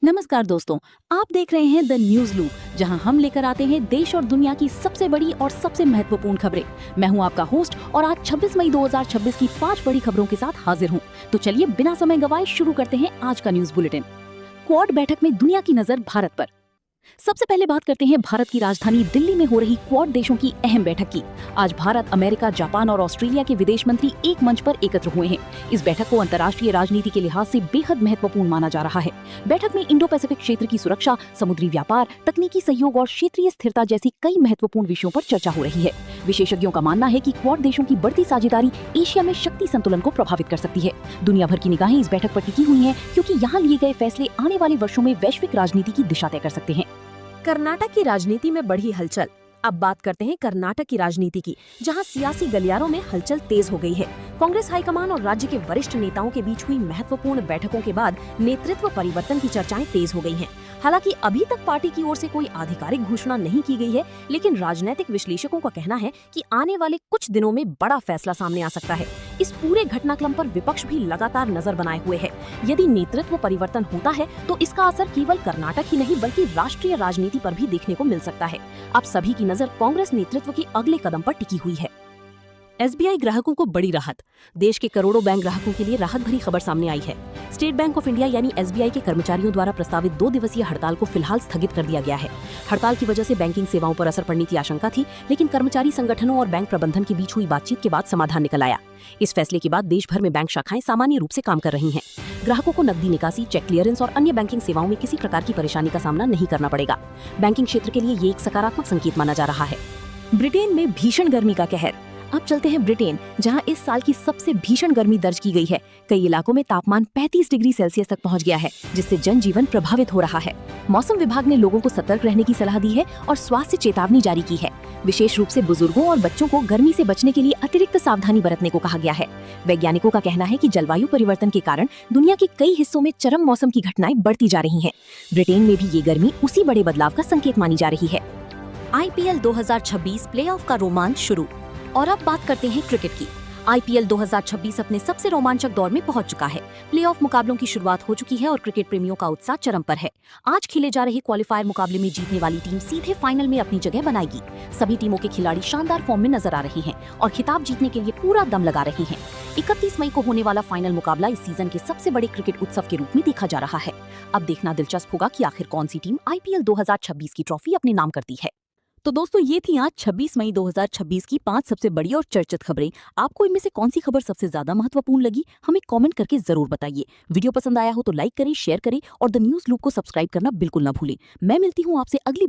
नमस्कार दोस्तों, आप देख रहे हैं द न्यूज लूप, जहां हम लेकर आते हैं देश और दुनिया की सबसे बड़ी और सबसे महत्वपूर्ण खबरें। मैं हूं आपका होस्ट और आज 26 मई 2026 की 5 बड़ी खबरों के साथ हाजिर हूं। तो चलिए बिना समय गवाए शुरू करते हैं आज का न्यूज बुलेटिन। क्वाड बैठक में दुनिया की नजर भारत पर। सबसे पहले बात करते हैं भारत की राजधानी दिल्ली में हो रही क्वाड देशों की अहम बैठक की। आज भारत, अमेरिका, जापान और ऑस्ट्रेलिया के विदेश मंत्री एक मंच पर एकत्र हुए हैं। इस बैठक को अंतर्राष्ट्रीय राजनीति के लिहाज से बेहद महत्वपूर्ण माना जा रहा है। बैठक में इंडो पैसिफिक क्षेत्र की सुरक्षा, समुद्री व्यापार, तकनीकी सहयोग और क्षेत्रीय स्थिरता जैसी कई महत्वपूर्ण विषयों पर चर्चा हो रही है। विशेषज्ञों का मानना है कि क्वाड देशों की बढ़ती साझेदारी एशिया में शक्ति संतुलन को प्रभावित कर सकती है। दुनिया भर की निगाहें इस बैठक पर टिकी हुई हैं, क्योंकि यहाँ लिए गए फैसले आने वाले वर्षों में वैश्विक राजनीति की दिशा तय कर सकते हैं। कर्नाटक की राजनीति में बढ़ी हलचल। अब बात करते हैं कर्नाटक की राजनीति की, जहां सियासी गलियारों में हलचल तेज हो गई है। कांग्रेस हाईकमान और राज्य के वरिष्ठ नेताओं के बीच हुई महत्वपूर्ण बैठकों के बाद नेतृत्व परिवर्तन की चर्चाएं तेज हो गई हैं। हालांकि अभी तक पार्टी की ओर से कोई आधिकारिक घोषणा नहीं की गई है, लेकिन राजनीतिक विश्लेषकों का कहना है कि आने वाले कुछ दिनों में बड़ा फैसला सामने आ सकता है। इस पूरे घटनाक्रम पर विपक्ष भी लगातार नजर बनाए हुए है। यदि नेतृत्व परिवर्तन होता है तो इसका असर केवल कर्नाटक ही नहीं बल्कि राष्ट्रीय राजनीति पर भी देखने को मिल सकता है। अब सभी की नजर कांग्रेस नेतृत्व के अगले कदम पर टिकी हुई है। एसबीआई ग्राहकों को बड़ी राहत। देश के करोड़ों बैंक ग्राहकों के लिए राहत भरी खबर सामने आई है। स्टेट बैंक ऑफ इंडिया यानी एसबीआई के कर्मचारियों द्वारा प्रस्तावित 2 दिवसीय हड़ताल को फिलहाल स्थगित कर दिया गया है। हड़ताल की वजह से बैंकिंग सेवाओं पर असर पड़ने की आशंका थी, लेकिन कर्मचारी संगठनों और बैंक प्रबंधन के बीच हुई बातचीत के बाद समाधान निकल आया। इस फैसले के बाद देश भर में बैंक शाखाएं सामान्य रूप से काम कर रही हैं। ग्राहकों को नकदी निकासी, चेक क्लियरेंस और अन्य बैंकिंग सेवाओं में किसी प्रकार की परेशानी का सामना नहीं करना पड़ेगा। बैंकिंग क्षेत्र के लिए ये एक सकारात्मक संकेत माना जा रहा है। ब्रिटेन में भीषण गर्मी का कहर। अब चलते हैं ब्रिटेन, जहां इस साल की सबसे भीषण गर्मी दर्ज की गई है। कई इलाकों में तापमान 35 डिग्री सेल्सियस तक पहुंच गया है, जिससे जनजीवन प्रभावित हो रहा है। मौसम विभाग ने लोगों को सतर्क रहने की सलाह दी है और स्वास्थ्य चेतावनी जारी की है। विशेष रूप से बुजुर्गों और बच्चों को गर्मी से बचने के लिए अतिरिक्त सावधानी बरतने को कहा गया है। वैज्ञानिकों का कहना है कि जलवायु परिवर्तन के कारण दुनिया के कई हिस्सों में चरम मौसम की घटनाएं बढ़ती जा रही हैं। ब्रिटेन में भी ये गर्मी उसी बड़े बदलाव का संकेत मानी जा रही है। आईपीएल 2026 प्लेऑफ का रोमांच शुरू। और अब बात करते हैं क्रिकेट की। आईपीएल 2026 अपने सबसे रोमांचक दौर में पहुंच चुका है। प्लेऑफ मुकाबलों की शुरुआत हो चुकी है और क्रिकेट प्रेमियों का उत्साह चरम पर है। आज खेले जा रहे क्वालिफायर मुकाबले में जीतने वाली टीम सीधे फाइनल में अपनी जगह बनाएगी। सभी टीमों के खिलाड़ी शानदार फॉर्म में नजर आ रहे हैं और खिताब जीतने के लिए पूरा दम लगा रहे हैं। 31 मई को होने वाला फाइनल मुकाबला इस सीजन के सबसे बड़े क्रिकेट उत्सव के रूप में देखा जा रहा है। अब देखना दिलचस्प होगा कि आखिर कौन सी टीम आईपीएल 2026 की ट्रॉफी अपने नाम करती है। तो दोस्तों, ये थी आज 26 मई 2026 की 5 सबसे बड़ी और चर्चित खबरें। आपको इनमें से कौन सी खबर सबसे ज्यादा महत्वपूर्ण लगी, हमें कमेंट करके जरूर बताइए। वीडियो पसंद आया हो तो लाइक करें, शेयर करें और द न्यूज लूप को सब्सक्राइब करना बिल्कुल ना भूलें। मैं मिलती हूँ आपसे अगली